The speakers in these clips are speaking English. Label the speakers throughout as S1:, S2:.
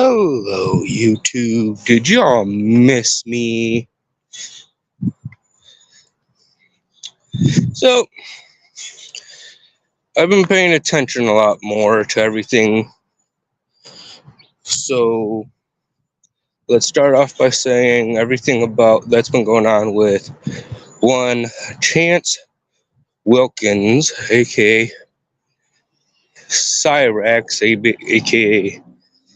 S1: Hello, YouTube. Did y'all miss me? So, I've been paying attention a lot more to everything. So, let's start off by saying everything about that's been going on with one Chance Wilkins, aka Cyrax, aka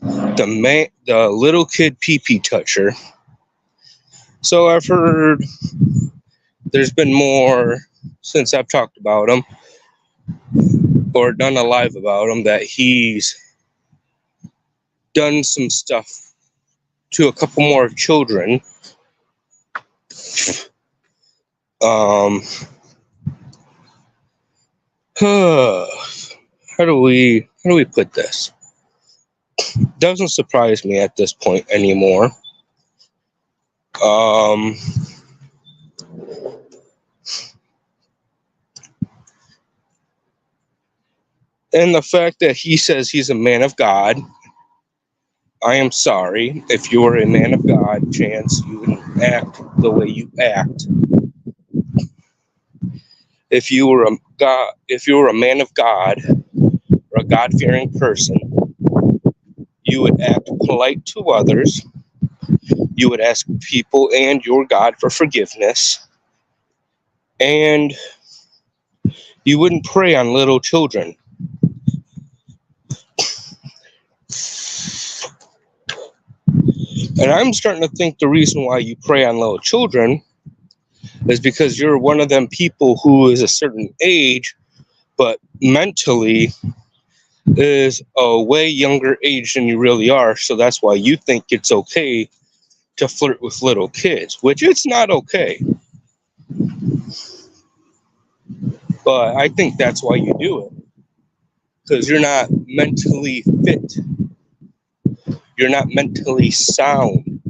S1: the little kid pee toucher. So, I've heard there's been more since I've talked about him or done a live about him that he's done some stuff to a couple more children. Um, how do we put this? Doesn't surprise me at this point anymore. And the fact that he says he's a man of God, I am sorry. If you were a man of God, Chance, you wouldn't act the way you act. If you were a man of God or a God-fearing person, you would act polite to others. You would ask people and your God for forgiveness. And you wouldn't prey on little children. And I'm starting to think the reason why you prey on little children is because you're one of them people who is a certain age, but mentally is a way younger age than you really are. So that's why you think it's okay to flirt with little kids, which it's not okay. But I think that's why you do it. Because you're not mentally fit. You're not mentally sound.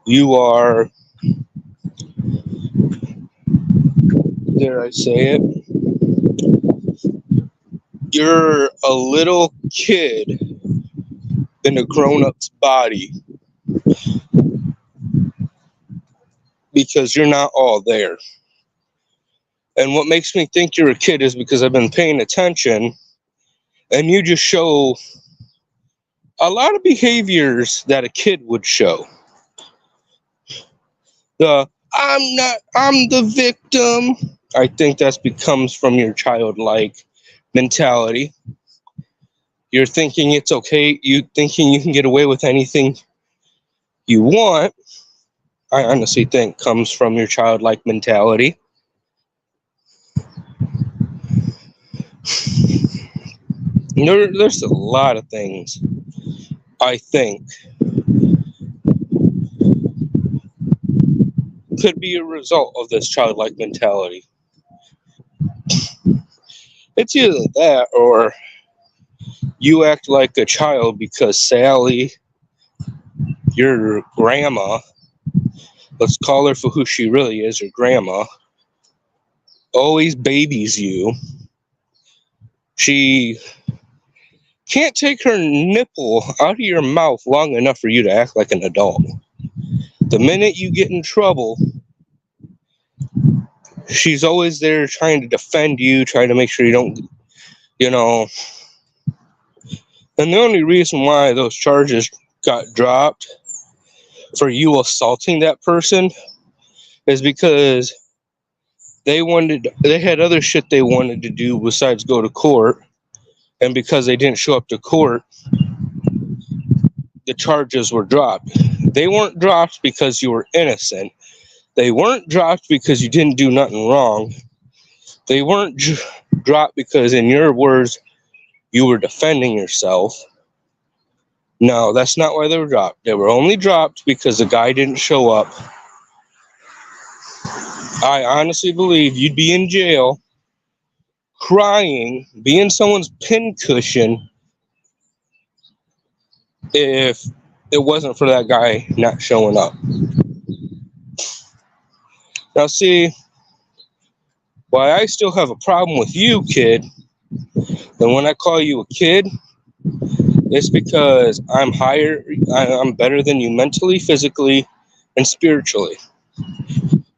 S1: You are, dare I say it, you're a little kid in a grown-up's body because you're not all there. And what makes me think you're a kid is because I've been paying attention and you just show a lot of behaviors that a kid would show. I'm the victim. I think that becomes from your childlike mentality. You're thinking it's okay. You thinking you can get away with anything you want. I honestly think comes from your childlike mentality. There's a lot of things I think could be a result of this childlike mentality. It's either that or you act like a child because Sally, your grandma, let's call her for who she really is, your grandma, always babies you. She can't take her nipple out of your mouth long enough for you to act like an adult. The minute you get in trouble, she's always there trying to defend you, trying to make sure you don't, And the only reason why those charges got dropped for you assaulting that person is because they had other shit they wanted to do besides go to court. And because they didn't show up to court, the charges were dropped. They weren't dropped because you were innocent. They weren't dropped because you didn't do nothing wrong. They weren't dropped because, in your words, you were defending yourself. No, that's not why they were dropped. They were only dropped because the guy didn't show up. I honestly believe you'd be in jail, crying, being someone's pincushion if it wasn't for that guy not showing up. Now, see, Why I still have a problem with you, kid, and when I call you a kid, it's because I'm higher, I'm better than you mentally, physically, and spiritually.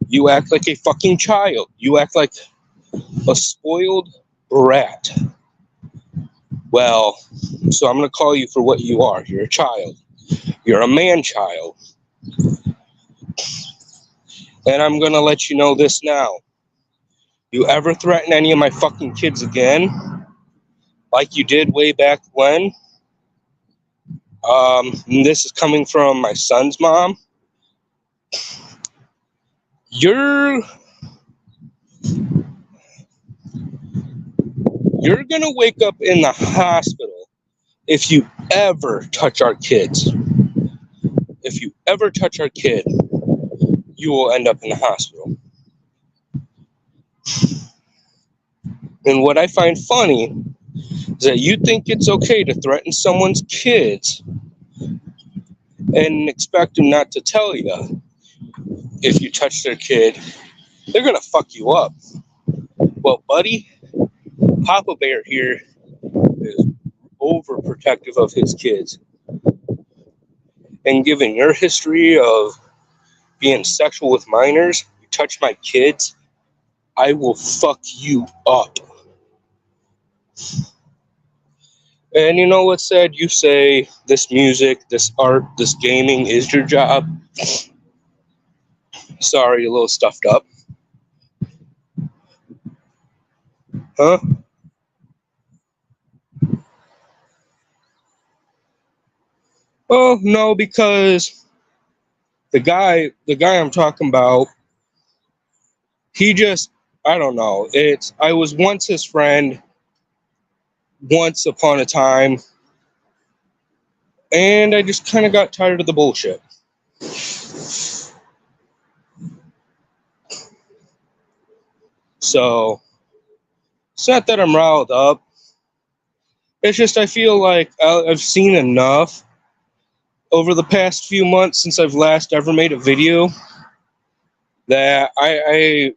S1: You act like a fucking child. You act like a spoiled brat. Well, so I'm going to call you for what you are. You're a child. You're a man child. And I'm going to let you know this now. You ever threaten any of my fucking kids again, like you did way back when, and this is coming from my son's mom, you're going to wake up in the hospital if you ever touch our kids. If you ever touch our kid, you will end up in the hospital. And what I find funny is that you think it's okay to threaten someone's kids and expect them not to tell you if you touch their kid, they're going to fuck you up. Well, buddy, Papa Bear here is overprotective of his kids. And given your history of being sexual with minors, you touch my kids, I will fuck you up. And you know what's said? You say this music, this art, this gaming is your job. Sorry, a little stuffed up. Huh? Oh, no, because the guy I'm talking about, he just, I don't know. I was once his friend, once upon a time, and I just kind of got tired of the bullshit. So, it's not that I'm riled up. It's just I feel like I've seen enough over the past few months since I've last ever made a video that I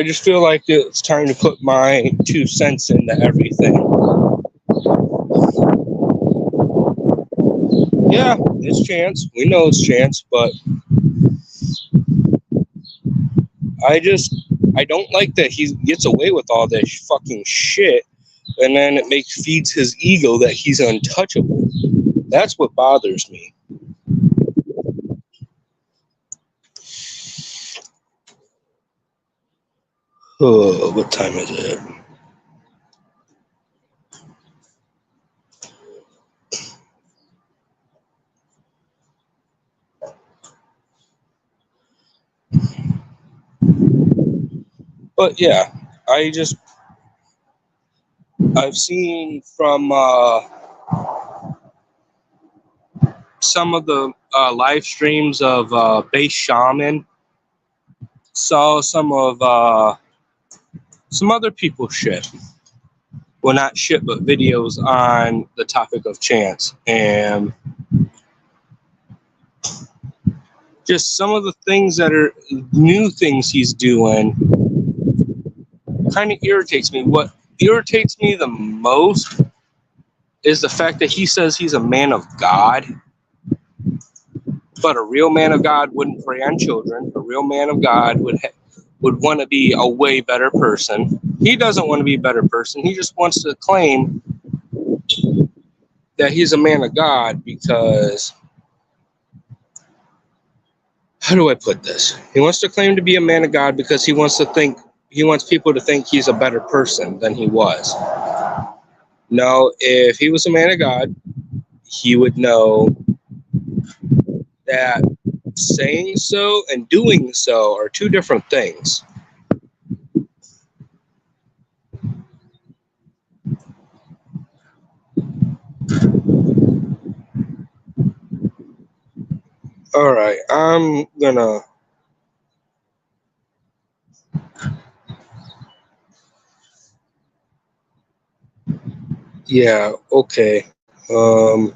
S1: just feel like it's time to put my 2 cents into everything. Yeah, it's Chance. We know it's Chance, but I don't like that he gets away with all this fucking shit, and then it feeds his ego that he's untouchable. That's what bothers me. Oh, what time is it? But yeah, I've seen from some of the live streams of Bass Shaman, saw some of some other people's shit. Well, not shit, but videos on the topic of Chance. And just some of the things that are new things he's doing kind of irritates me. What irritates me the most is the fact that he says he's a man of God, but a real man of God wouldn't prey on children. A real man of God would want to be a way better person. He doesn't want to be a better person. He just wants to claim that he's a man of God because, how do I put this? He wants to claim to be a man of God because he wants people to think he's a better person than he was. No, if he was a man of God, he would know that saying so and doing so are two different things. All right, I'm gonna. Yeah, okay. Um,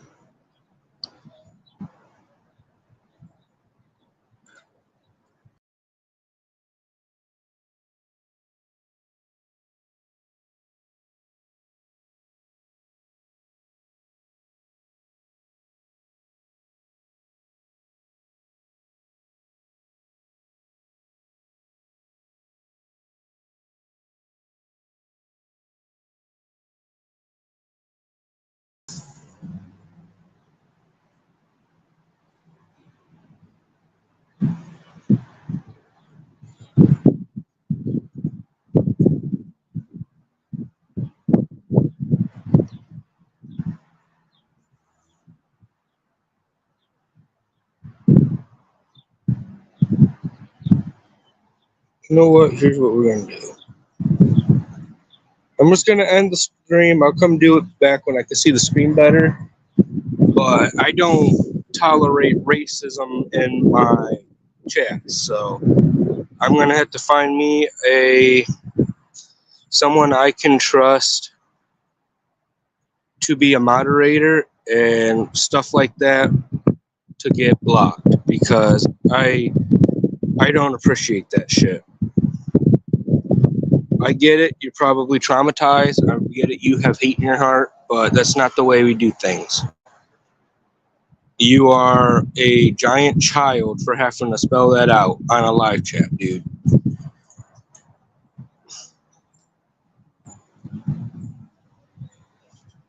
S1: You know what? Here's what we're gonna do. I'm just gonna end the stream. I'll come do it back when I can see the screen better. But I don't tolerate racism in my chat, so I'm gonna have to find me someone I can trust to be a moderator and stuff like that to get blocked, because I don't appreciate that shit. I get it, you're probably traumatized. I get it, you have hate in your heart, but that's not the way we do things. You are a giant child for having to spell that out on a live chat, dude.